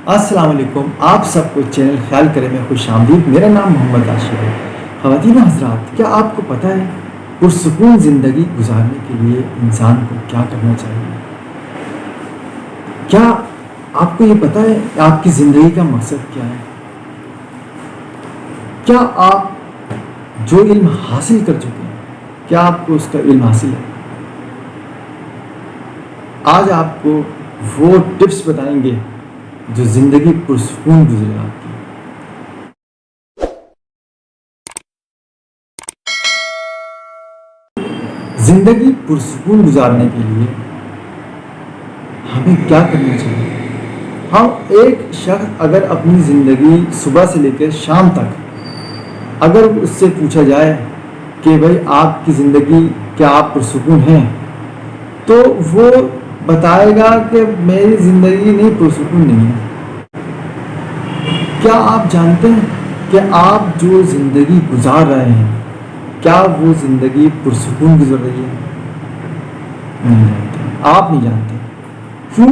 السلام علیکم، آپ سب کو چینل خیال کرے میں خوش آمدید۔ میرا نام محمد عاشق ہے۔ خواتین حضرات، کیا آپ کو پتہ ہے پرسکون زندگی گزارنے کے لیے انسان کو کیا کرنا چاہیے؟ کیا آپ کو یہ پتہ ہے کہ آپ کی زندگی کا مقصد کیا ہے؟ کیا آپ جو علم حاصل کر چکے ہیں، کیا آپ کو اس کا علم حاصل ہے؟ آج آپ کو وہ ٹپس بتائیں گے جو زندگی پرسکون گزرے آپ کی۔ زندگی پرسکون گزارنے کے لیے ہمیں کیا کرنا چاہیے؟ ہم ایک شخص اگر اپنی زندگی صبح سے لے کر شام تک اگر اس سے پوچھا جائے کہ بھائی آپ کی زندگی کیا آپ پرسکون ہیں، تو وہ بتائے گا کہ میری زندگی نہیں پرسکون نہیں ہے۔ کیا آپ جانتے ہیں کہ آپ جو زندگی گزار رہے ہیں کیا وہ زندگی پرسکون گزر رہی ہے؟ نہیں جانتے، آپ نہیں جانتے۔ کیوں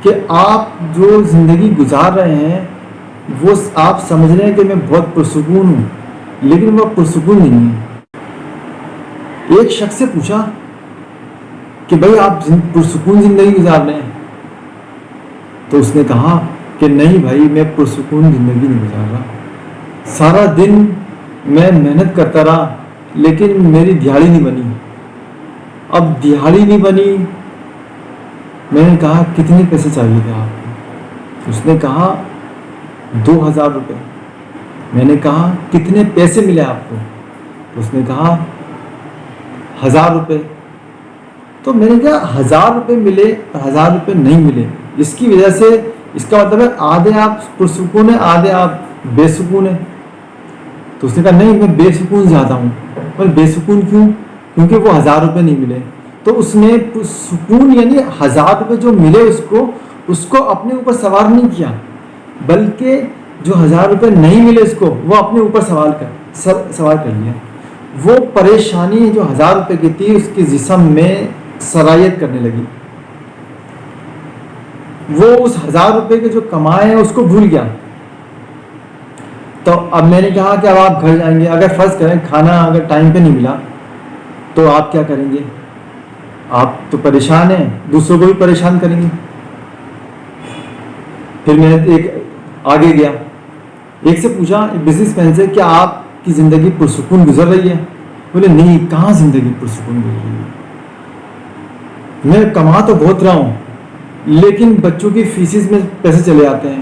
کہ آپ جو زندگی گزار رہے ہیں وہ آپ سمجھ رہے ہیں کہ میں بہت پرسکون ہوں، لیکن وہ پرسکون نہیں ہے۔ ایک شخص سے پوچھا کہ بھائی آپ پرسکون زندگی گزار رہے ہیں، تو اس نے کہا کہ نہیں بھائی، میں پرسکون زندگی نہیں گزار رہا۔ سارا دن میں محنت کرتا رہا لیکن میری دیہڑی نہیں بنی۔ اب دیہڑی نہیں بنی، میں نے کہا کتنے پیسے چاہیے تھے آپ کو؟ اس نے کہا 2000 روپے۔ میں نے کہا کتنے پیسے ملے آپ کو؟ تو اس نے کہا 1000 روپے۔ تو میں نے کہا 1000 روپے ملے اور 1000 روپے نہیں ملے، اس کی وجہ سے اس کا مطلب ہے آدھے آپ پرسکون ہیں، آدھے آپ بے سکون ہیں۔ تو اس نے کہا نہیں، میں بے سکون زیادہ ہوں۔ پر بے سکون کیوں؟ کیونکہ وہ 1000 روپے نہیں ملے۔ تو اس نے سکون یعنی 1000 روپے جو ملے اس کو اپنے اوپر سوار نہیں کیا، بلکہ جو 1000 روپے نہیں ملے اس کو وہ اپنے اوپر سوار کر لیا۔ وہ پریشانی جو 1000 روپے کی تھی اس کے جسم میں سرایت کرنے لگی۔ وہ اس 1000 روپے کے جو کمائے ہیں اس کو بھول گیا۔ تو اب میں نے کہا کہ اب آپ گھر جائیں گے، اگر فرض کریں کھانا اگر ٹائم پہ نہیں ملا تو آپ کیا کریں گے؟ آپ تو پریشان ہیں، دوسروں کو بھی پریشان کریں گے۔ پھر میں ایک آگے گیا، ایک سے پوچھا، ایک بزنس مین سے، کیا آپ کی زندگی پرسکون گزر رہی ہے؟ بولے نہیں، کہاں زندگی پرسکون گزر رہی ہے، میں کما تو بہت رہا ہوں لیکن بچوں کی فیسز میں پیسے چلے آتے ہیں،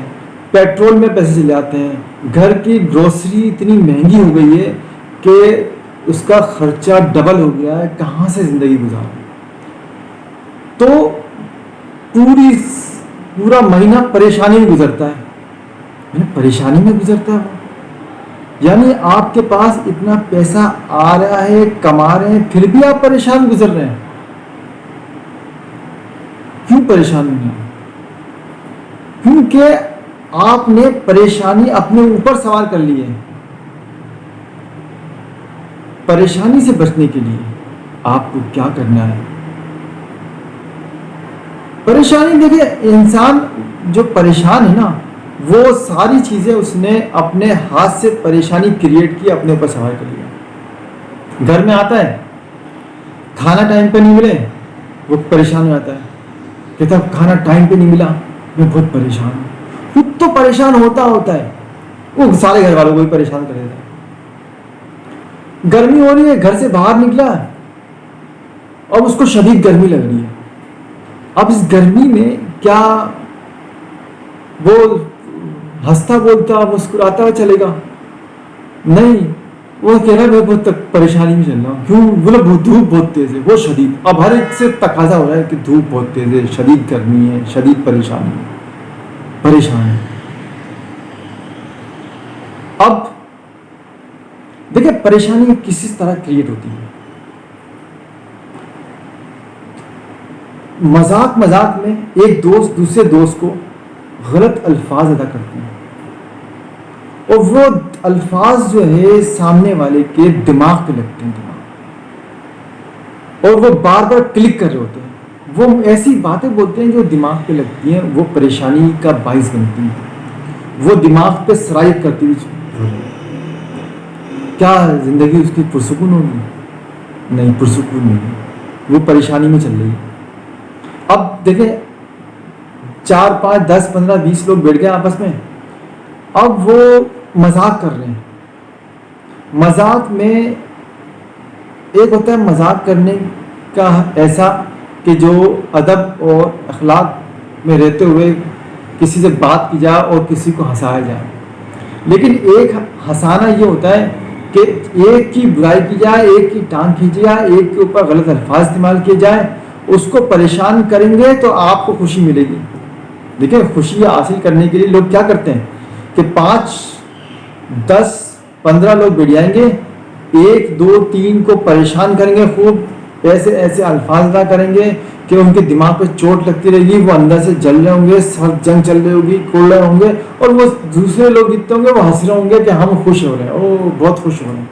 پیٹرول میں پیسے چلے آتے ہیں، گھر کی گروسری اتنی مہنگی ہو گئی ہے کہ اس کا خرچہ ڈبل ہو گیا ہے، کہاں سے زندگی گزاروں؟ تو پورا مہینہ پریشانی میں گزرتا ہے، پریشانی میں گزرتا ہے وہ، یعنی آپ کے پاس اتنا پیسہ آ رہا ہے، کما رہے ہیں، پھر بھی آپ پریشان گزر رہے ہیں۔ کیوں پریشان ہیں؟ کیونکہ آپ نے پریشانی اپنے اوپر سوار کر لی ہے۔ پریشانی سے بچنے کے لیے آپ کو کیا کرنا ہے؟ پریشانی دیکھیں، انسان جو پریشان ہے نا، وہ ساری چیزیں اس نے اپنے ہاتھ سے پریشانی کریٹ کی، اپنے اوپر سوار کر لیا۔ گھر میں آتا ہے، کھانا ٹائم پہ نہیں ملے وہ پریشان ہو جاتا ہے، کہتا کھانا ٹائم پہ نہیں ملا میں بہت پریشان ہوں۔ خود تو پریشان ہوتا ہے، وہ سارے گھر والوں کو بھی پریشان کر دیتا ہے۔ گرمی ہو رہی ہے، گھر سے باہر نکلا اب اس کو شدید گرمی لگ رہی ہے۔ اب اس گرمی میں کیا وہ ہنستا بولتا مسکراتا ہوا چلے گا؟ نہیں، وہ کہہ رہا ہے میں بہت پریشانی میں چل رہا ہوں۔ کیوں؟ بولے دھوپ بہت تیز ہے، وہ شدید، اب ہر ایک سے تقاضا ہو رہا ہے کہ دھوپ بہت تیز ہے، شدید گرمی ہے، شدید پریشانی ہے، پریشان ہے۔ اب دیکھیں پریشانی کسی طرح کریٹ ہوتی ہے۔ مذاق میں ایک دوست دوسرے دوست کو غلط الفاظ ادا کرتے ہیں، اور وہ الفاظ جو ہے سامنے والے کے دماغ پہ لگتے ہیں، اور وہ بار بار کلک کر رہے ہوتے ہیں، وہ ایسی باتیں بولتے ہیں جو دماغ پہ لگتی ہیں، وہ پریشانی کا باعث بنتی ہیں، وہ دماغ پہ سرایت کرتی ہوئی، کیا زندگی اس کی پرسکون ہوگی؟ نہیں، پرسکون نہیں، وہ پریشانی میں چل رہی ہے۔ اب دیکھیں 4 5 10 15 20 لوگ بیٹھ گئے آپس میں، اب وہ مذاق کر رہے ہیں۔ مذاق میں ایک ہوتا ہے مذاق کرنے کا ایسا کہ جو ادب اور اخلاق میں رہتے ہوئے کسی سے بات کی جائے اور کسی کو ہنسایا جائے، لیکن ایک ہنسانا یہ ہوتا ہے کہ ایک کی برائی کی جائے، ایک کی ٹانگ کھینچی جائے، ایک کے اوپر غلط الفاظ استعمال کیے جائے، اس کو پریشان کریں گے تو آپ کو خوشی ملے گی۔ دیکھیں خوشی حاصل کرنے کے لیے لوگ کیا کرتے ہیں کہ 5 10 15 لوگ بیٹھ جائیں گے، 1 2 3 کو پریشان کریں گے، خوب ایسے ایسے الفاظ ادا کریں گے کہ ان کے دماغ پہ چوٹ لگتی رہے گی، وہ اندر سے جل رہے ہوں گے، سر جنگ چل رہی ہوگی، کھول رہے ہوں گے، اور وہ دوسرے لوگ جتنے ہوں گے وہ ہنس رہے ہوں گے کہ ہم خوش ہو رہے ہیں، او بہت خوش ہو رہے ہیں۔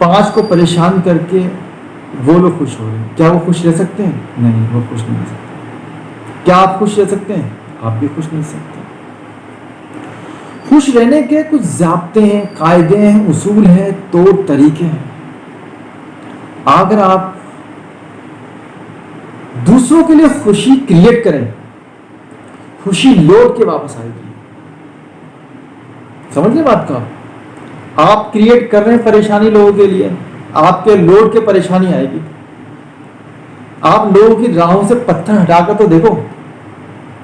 5 کو پریشان کر کے وہ لوگ خوش ہو رہے ہیں، کیا وہ خوش رہ سکتے ہیں؟ نہیں، وہ خوش نہیں رہ سکتے۔ کیا آپ خوش رہ سکتے ہیں؟ آپ بھی خوش نہیں سکتے۔ خوش رہنے کے کچھ ضابطے ہیں، قاعدے ہیں، اصول ہیں، طور طریقے ہیں۔ اگر آپ دوسروں کے لیے خوشی کریٹ کریں، خوشی لوٹ کے واپس آئے گی۔ سمجھ لیں بات کا؟ آپ کریٹ کر رہے ہیں پریشانی لوگوں کے لیے، آپ کے لوٹ کے پریشانی آئے گی۔ آپ لوگوں کی راہوں سے پتھر ہٹا کر تو دیکھو،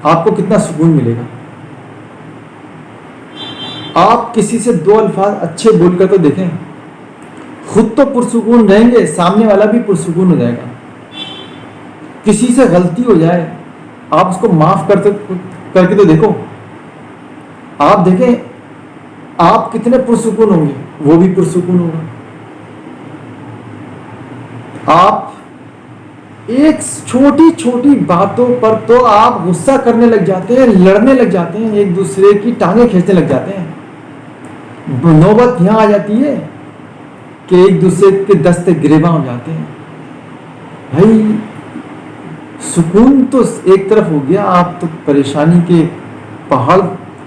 آپ کو کتنا سکون ملے گا۔ آپ کسی سے 2 الفاظ اچھے بول کر تو دیکھیں، خود تو پرسکون رہیں گے، سامنے والا بھی پرسکون ہو جائے گا۔ کسی سے غلطی ہو جائے، آپ اس کو معاف کر کے تو دیکھو، آپ دیکھیں آپ کتنے پرسکون ہوں گے، وہ بھی پرسکون ہوگا۔ آپ ایک چھوٹی چھوٹی باتوں پر تو آپ غصہ کرنے لگ جاتے ہیں، لڑنے لگ جاتے ہیں، ایک دوسرے کی ٹانگیں کھینچنے لگ جاتے ہیں۔ نوبت یہاں آ جاتی ہے کہ ایک دوسرے کے دستے گریباں ہو جاتے ہیں۔ بھائی سکون تو ایک طرف ہو گیا، آپ تو پریشانی کے پہاڑ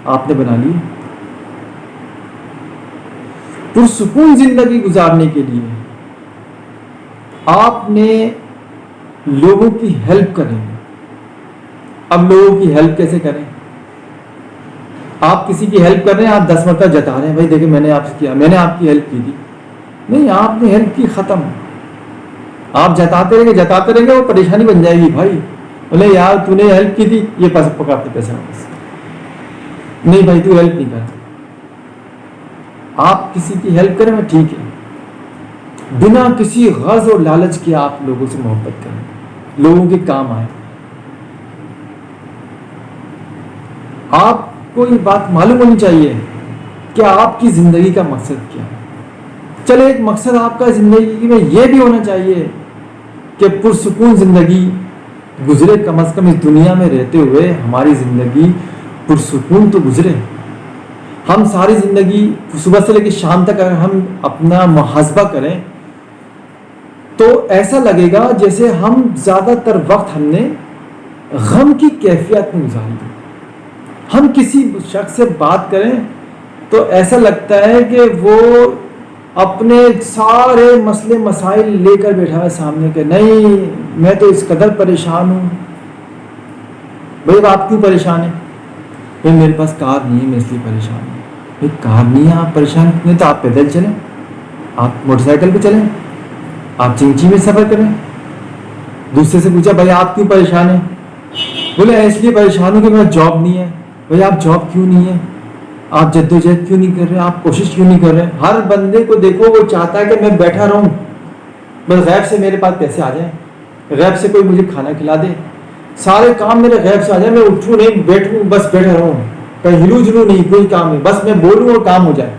آپ نے بنا لیے۔ پرسکون زندگی گزارنے کے لیے آپ نے لوگوں کی ہیلپ کریں۔ اب لوگوں کی ہیلپ کیسے کریں؟ آپ کسی کی ہیلپ کر رہے ہیں، آپ 10 مرتبہ جتا رہے ہیں، بھائی دیکھیں میں نے آپ سے کیا، میں نے آپ کی ہیلپ کی تھی۔ نہیں، آپ نے ہیلپ کی، ختم۔ آپ جتاتے رہیں گے وہ پریشانی بن جائے گی۔ بھائی بولے یار تو نے ہیلپ کی تھی، یہ پکا اپنے پیسے واپس۔ نہیں بھائی تو ہیلپ نہیں کر، آپ کسی کی ہیلپ کریں میں ٹھیک ہے، بنا کسی غرض اور لالچ کے آپ لوگوں سے محبت کریں، لوگوں کے کام آئے۔ آپ کو یہ بات معلوم ہونی چاہیے کہ آپ کی زندگی کا مقصد کیا ہے۔ چلے ایک مقصد آپ کا زندگی میں یہ بھی ہونا چاہیے کہ پرسکون زندگی گزرے، کم از کم اس دنیا میں رہتے ہوئے ہماری زندگی پرسکون تو گزرے۔ ہم ساری زندگی صبح سے لے کے شام تک اگر ہم اپنا محاسبہ کریں تو ایسا لگے گا جیسے ہم زیادہ تر وقت ہم نے غم کی کیفیت میں گزار دی۔ ہم کسی شخص سے بات کریں تو ایسا لگتا ہے کہ وہ اپنے سارے مسئلے مسائل لے کر بیٹھا ہے سامنے کے، نہیں میں تو اس قدر پریشان ہوں۔ بھائی آپ کیوں پریشان ہیں؟ بھائی میرے پاس کار نہیں ہے میں اس لیے پریشان ہوں۔ بھائی کار نہیں ہے آپ پریشان کتنے، تو آپ پیدل چلیں، آپ موٹر سائیکل پہ چلیں، آپ چنچی میں سفر کریں۔ دوسرے سے پوچھا بھائی آپ کیوں پریشان ہیں؟ بولے اس لیے پریشان ہوں کہ میرا جاب نہیں ہے۔ بھائی آپ جاب کیوں نہیں ہے؟ آپ جدوجہد کیوں نہیں کر رہے؟ آپ کوشش کیوں نہیں کر رہے؟ ہر بندے کو دیکھو وہ چاہتا ہے کہ میں بیٹھا رہوں، بس غیب سے میرے پاس پیسے آ جائیں، غیب سے کوئی مجھے کھانا کھلا دے، سارے کام میرے غیب سے آ جائے، میں اٹھوں نہیں بیٹھوں بس بیٹھا رہوں، کہیں ہلو جلو نہیں، کوئی کام نہیں، بس میں بولوں اور کام ہو جائے۔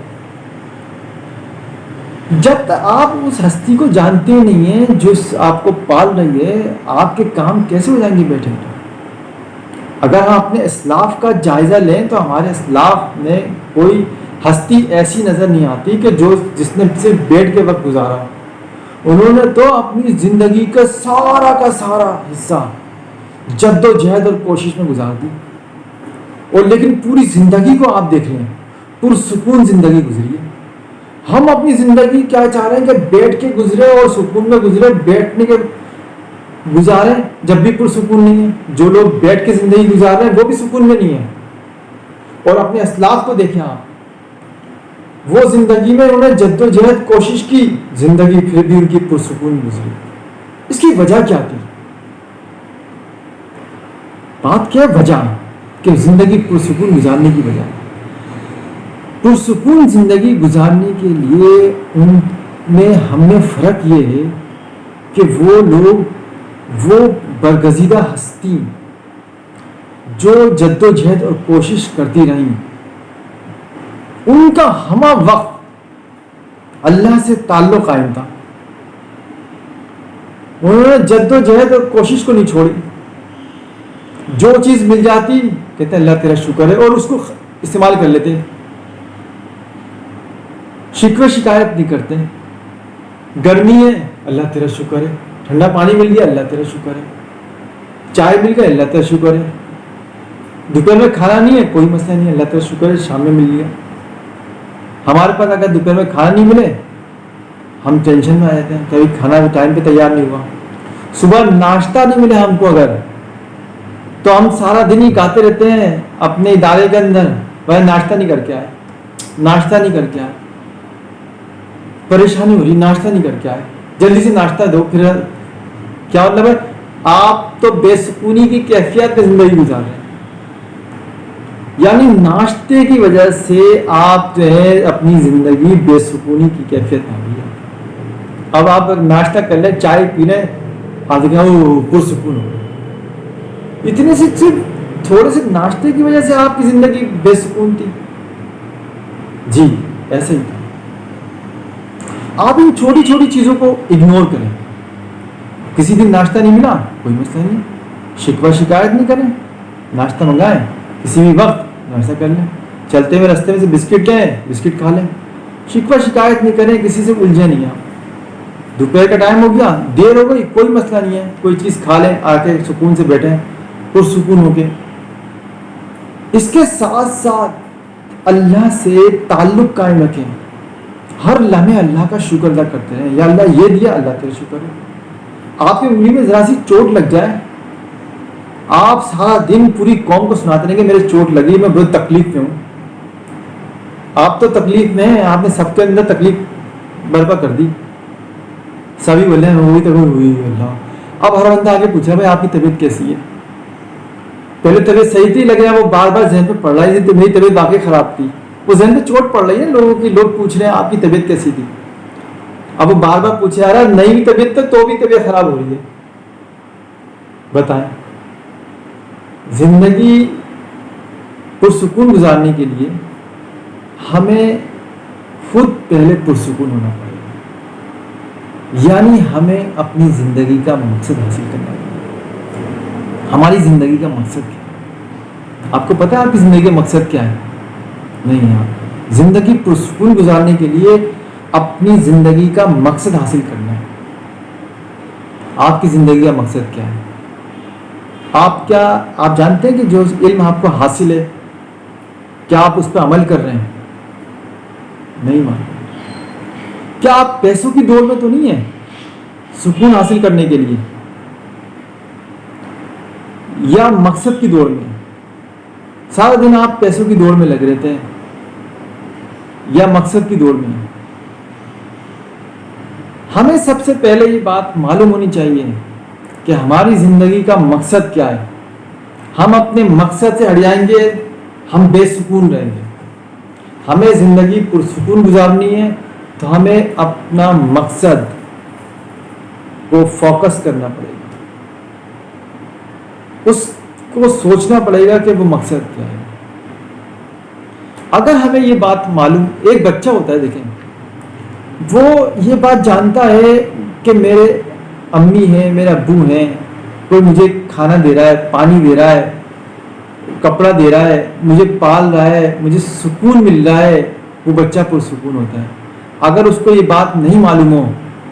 جب تک آپ اس ہستی کو جانتے نہیں ہیں جو آپ کو پال رہی ہے، آپ کے کام کیسے ہو جائیں گے بیٹھے بیٹھے؟ اگر ہم اپنے اسلاف کا جائزہ لیں تو ہمارے اسلاف میں کوئی ہستی ایسی نظر نہیں آتی کہ جس نے صرف بیٹھ کے وقت گزارا، انہوں نے تو اپنی زندگی کا سارا حصہ جد و جہد اور کوشش میں گزار دی، اور لیکن پوری زندگی کو آپ دیکھ لیں، پرسکون زندگی گزری ہے۔ ہم اپنی زندگی کیا چاہ رہے ہیں کہ بیٹھ کے گزرے اور سکون میں گزرے، بیٹھنے کے گزارے جب بھی پرسکون نہیں ہے۔ جو لوگ بیٹھ کے زندگی گزار رہے ہیں وہ بھی سکون میں نہیں ہے۔ اور اپنے اسلاف کو دیکھیں آپ، وہ زندگی میں انہوں نے جد و جہد کوشش کی، زندگی پھر بھی ان کی پرسکون گزری۔ اس کی وجہ کیا تھی؟ بات کیا وجہ کہ زندگی پرسکون گزارنے کی وجہ، پرسکون زندگی گزارنے کے لیے ان میں ہم میں فرق یہ ہے کہ وہ لوگ، وہ برگزیدہ ہستی جو جد و جہد اور کوشش کرتی رہیں، ان کا ہمہ وقت اللہ سے تعلق قائم تھا۔ انہوں نے جد و جہد اور کوشش کو نہیں چھوڑی، جو چیز مل جاتی کہتے ہیں اللہ تیرا شکر ہے، اور اس کو استعمال کر لیتے، شکوہ شکایت نہیں کرتے۔ گرمی ہے اللہ تیرا شکر ہے، ٹھنڈا پانی مل گیا اللہ تیرا شکر ہے، چائے مل گیا اللہ تیرا شکر ہے، دوپہر میں کھانا نہیں ہے کوئی مسئلہ نہیں، اللہ تیرا شکر ہے شام میں مل گیا۔ ہمارے پاس اگر دوپہر میں کھانا نہیں ملے ہم ٹینشن میں آ جاتے ہیں، کبھی کھانا ٹائم پہ تیار نہیں ہوا، صبح ناشتہ نہیں ملے ہم کو اگر، تو ہم سارا دن ہی گاتے رہتے ہیں اپنے ادارے کے اندر، وہ ناشتہ نہیں کر کے آئے، ناشتہ نہیں کر کے آئے، پریشانی ہو رہی، ناشتہ نہیں کر کے آئے، جلدی سے ناشتہ دو۔ پھر کیا مطلب ہے؟ آپ تو بے سکونی کی کیفیت میں زندگی گزار رہے ہیں، یعنی ناشتے کی وجہ سے آپ جو ہے اپنی زندگی بے سکونی کی کیفیت میں آ گئی ہے۔ اب آپ ناشتہ کر لیں، چائے پی لیں، آپ دیکھیں پرسکون ہو، اتنے سے صرف تھوڑے سے ناشتے کی وجہ سے آپ کی زندگی بے سکون تھی۔ جی ایسے ہی تھا۔ آپ ان چھوٹی چھوٹی چیزوں کو اگنور کریں، کسی دن ناشتہ نہیں ملا کوئی مسئلہ نہیں، شکوہ شکایت نہیں کریں، ناشتہ منگائیں، کسی بھی وقت ناشتہ کر لیں، چلتے ہوئے رستے میں سے بسکٹ لیں، بسکٹ کھا لیں، شکوہ شکایت نہیں کریں، کسی سے الجھے نہیں آپ۔ دوپہر کا ٹائم ہو گیا، دیر ہو گئی، کوئی مسئلہ نہیں ہے، کوئی چیز کھا لیں، آ کے سکون سے بیٹھیں پرسکون ہو کے۔ اس کے ساتھ ساتھ اللہ سے تعلق قائم رکھیں، ہر لمحے اللہ کا شکر ادا کرتے ہیں، یا اللہ یہ دیا، اللہ تیرا شکر ہے۔ آپ کی انگلی میں ذرا سی چوٹ لگ جائے، آپ سارا دن پوری قوم کو سناتے رہیں کہ میرے چوٹ لگی، میں بہت تکلیف میں ہوں۔ آپ تو تکلیف میں ہیں، آپ نے سب کے اندر تکلیف برپا کر دی، سبھی بولے ہیں ہوئی تو ہوئی اللہ۔ اب ہر بندہ آگے پوچھا بھائی آپ کی طبیعت کیسی ہے؟ پہلے طبیعت صحیح تھی، لگ رہا ہے وہ بار بار ذہن پہ پڑ رہا ہے تو میری طبیعت واقعی خراب تھی، وہ ذہن پہ چوٹ پڑ رہی ہے لوگوں کی، لوگ پوچھ رہے ہیں آپ کی طبیعت کیسی تھی، اب وہ بار بار پوچھے آ رہا ہے نئی طبیعت تو بھی طبیعت خراب ہو رہی ہے۔ بتائیں، زندگی پرسکون گزارنے کے لیے ہمیں خود پہلے پرسکون ہونا پڑے گا، یعنی ہمیں اپنی زندگی کا مقصد حاصل کرنا پڑے گا۔ ہماری زندگی کا مقصد کیا ہے؟ آپ کو پتہ ہے آپ کی زندگی کا مقصد کیا ہے؟ نہیں، آپ زندگی پرسکون گزارنے کے لیے اپنی زندگی کا مقصد حاصل کرنا ہے۔ آپ کی زندگی کا مقصد کیا ہے؟ آپ جانتے ہیں کہ جو علم آپ کو حاصل ہے کیا آپ اس پہ عمل کر رہے ہیں؟ نہیں مانتے۔ کیا آپ پیسوں کی دوڑ میں تو نہیں ہیں سکون حاصل کرنے کے لیے، یا مقصد کی دوڑ میں؟ سارا دن آپ پیسوں کی دوڑ میں لگ رہتے ہیں یا مقصد کی دوڑ میں؟ ہمیں سب سے پہلے یہ بات معلوم ہونی چاہیے کہ ہماری زندگی کا مقصد کیا ہے۔ ہم اپنے مقصد سے ہٹ جائیں گے ہم بے سکون رہیں گے۔ ہمیں زندگی پرسکون گزارنی ہے تو ہمیں اپنا مقصد کو فوکس کرنا پڑے گا، اس کو سوچنا پڑے گا کہ وہ مقصد کیا ہے۔ اگر ہمیں یہ بات معلوم، ایک بچہ ہوتا ہے دیکھیں، وہ یہ بات جانتا ہے کہ میرے امی ہیں، میرے ابو ہیں، کوئی مجھے کھانا دے رہا ہے، پانی دے رہا ہے، کپڑا دے رہا ہے، مجھے پال رہا ہے، مجھے سکون مل رہا ہے، وہ بچہ پرسکون ہوتا ہے۔ اگر اس کو یہ بات نہیں معلوم ہو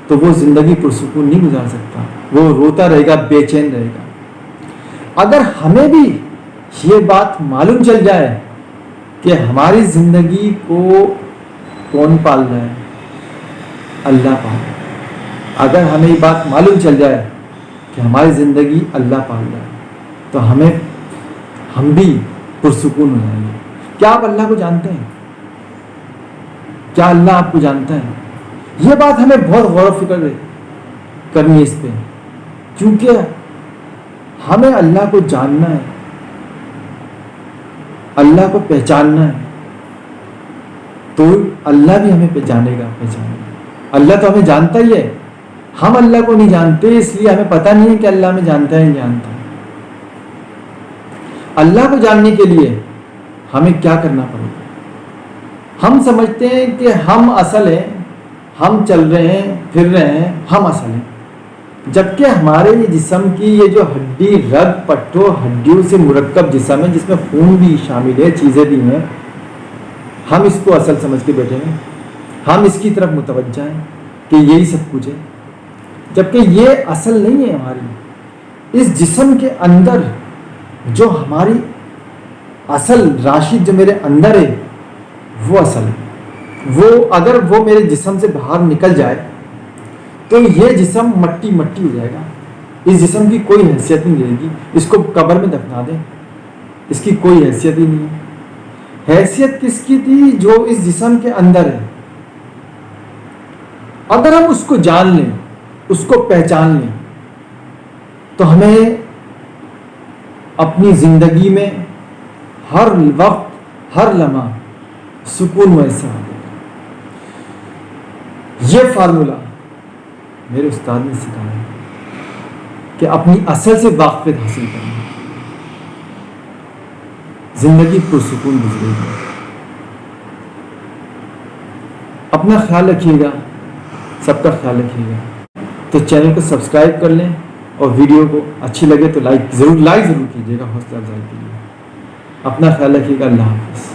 تو وہ زندگی پرسکون نہیں گزار سکتا، وہ روتا رہے گا، بے چین رہے گا۔ اگر ہمیں بھی یہ بات معلوم چل جائے کہ ہماری زندگی کو کون پال رہا ہے، اللہ پال رہا ہے، اگر ہمیں یہ بات معلوم چل جائے کہ ہماری زندگی اللہ پال رہا ہے، تو ہم بھی پرسکون ہو جائیں گے۔ کیا آپ اللہ کو جانتے ہیں؟ کیا اللہ آپ کو جانتا ہے؟ یہ بات ہمیں بہت غور و فکر کرنی ہے اس پہ، کیونکہ ہمیں اللہ کو جاننا ہے، اللہ کو پہچاننا ہے، تو اللہ بھی ہمیں جانے گا، پہچانے گا۔ اللہ تو ہمیں جانتا ہی ہے، ہم اللہ کو نہیں جانتے، اس لیے ہمیں پتہ نہیں ہے کہ اللہ ہمیں جانتا ہے نہیں جانتا ہے۔ اللہ کو جاننے کے لیے ہمیں کیا کرنا پڑے گا؟ ہم سمجھتے ہیں کہ ہم اصل ہیں، ہم چل رہے ہیں، پھر رہے ہیں، ہم اصل ہیں، جبکہ ہمارے یہ جسم کی یہ جو ہڈی، رگ، پٹھوں، ہڈیوں سے مرکب جسم ہے، جس میں خون بھی شامل ہے، چیزیں بھی ہیں، ہم اس کو اصل سمجھ کے بیٹھے ہیں، ہم اس کی طرف متوجہ ہیں کہ یہی سب کچھ ہے، جبکہ یہ اصل نہیں ہے ہماری۔ اس جسم کے اندر جو ہماری اصل راشد جو میرے اندر ہے وہ اصل ہے، وہ اگر وہ میرے جسم سے باہر نکل جائے تو یہ جسم مٹی مٹی ہو جائے گا، اس جسم کی کوئی حیثیت نہیں رہے گی، اس کو قبر میں دفنا دیں، اس کی کوئی حیثیت ہی نہیں ہے۔ حیثیت کس کی تھی؟ جو اس جسم کے اندر ہے۔ اگر ہم اس کو جان لیں، اس کو پہچان لیں، تو ہمیں اپنی زندگی میں ہر وقت، ہر لمحہ سکون میسر ہوگا۔ یہ فارمولہ میرے استاد نے سکھایا کہ اپنی اصل سے واقفیت حاصل کرنا، زندگی پرسکون گزرے گی۔ اپنا خیال رکھیے گا، سب کا خیال رکھیے گا۔ تو چینل کو سبسکرائب کر لیں، اور ویڈیو کو اچھی لگے تو لائک ضرور کیجیے گا، حوصلہ افزائی کے لیے۔ اپنا خیال رکھیے گا، اللہ حافظ۔